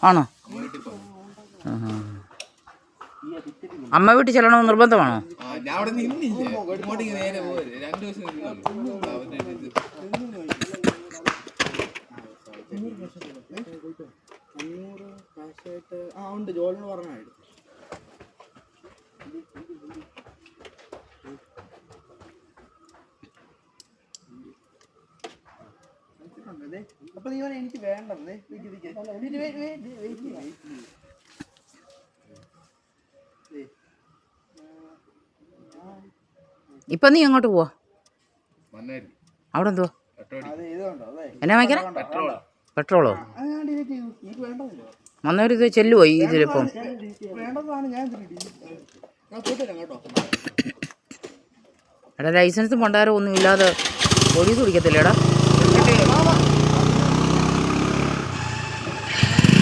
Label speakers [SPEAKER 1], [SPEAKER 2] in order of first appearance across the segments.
[SPEAKER 1] ആണോ? അമ്മ വീട്ടിൽ ചെല്ലണമെന്ന് നിർബന്ധമാണോ?
[SPEAKER 2] അപ്പൊ നീ എനിക്ക് വേണ്ടത്
[SPEAKER 1] ഇപ്പൊ നീ എങ്ങോട്ട് പോവാ? അവിടെ എന്തുവാ എന്നാ വാങ്ങിക്കണേ? പെട്രോളോ? വന്നവർ ഇത് ചെല്ലുവോ ഇതിലിപ്പം? എടാ ലൈസൻസും പണ്ടാരോ ഒന്നും ഇല്ലാതെ പോലീസ് പിടിക്കത്തില്ലേടാ?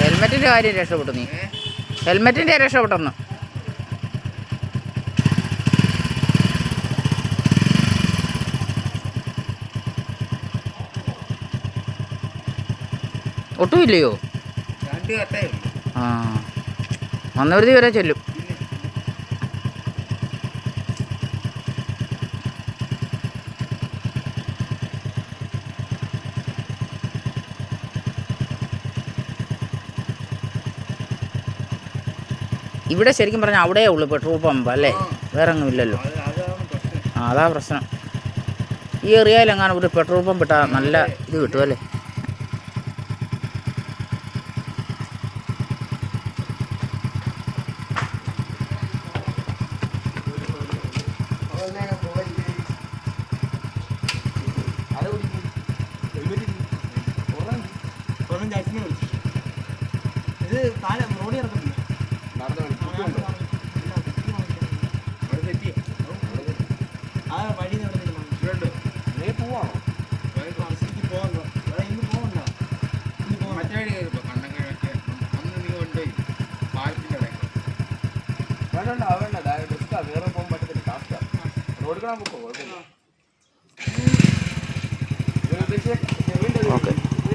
[SPEAKER 1] ഹെൽമെറ്റിൻ്റെ കാര്യം രക്ഷപ്പെട്ടു. നീ ഹെൽമെറ്റിൻ്റെ രക്ഷപ്പെട്ടെന്ന്. ഒട്ടുമില്ലയോ? ആ വന്നവരുതി വരെ ചെല്ലും. ഇവിടെ ശരിക്കും പറഞ്ഞാൽ അവിടെയേ ഉള്ളൂ പെട്രോൾ പമ്പ് അല്ലേ? വേറെ ഒന്നും ഇല്ലല്ലോ. ആ അതാ പ്രശ്നം. ഈ ഏറിയയിലെങ്ങാനും ഒരു പെട്രോൾ പമ്പ് ഇട്ടാൽ നല്ല ഇത് കിട്ടും അല്ലേ?
[SPEAKER 2] ഇത് റോഡിൽ ഇറക്കത്തില്ല. ആ വഴി നീ പോവാണോ? ഇന്ന് പോകണ്ട. മറ്റേ വഴി കയറിപ്പോ കണ്ടങ്ങഴൊക്കെ അന്ന് നീ കൊണ്ടുപോയി പാലത്തിൻ്റെ വേണ്ട വേണ്ട ബെസ്റ്റാ. വേറെ പോകാൻ പറ്റത്തില്ല. ടാസ്റ്റാ. റോഡ് കാണാൻ പോക്കോ കുഴപ്പമില്ല.
[SPEAKER 1] ഓക്കെ.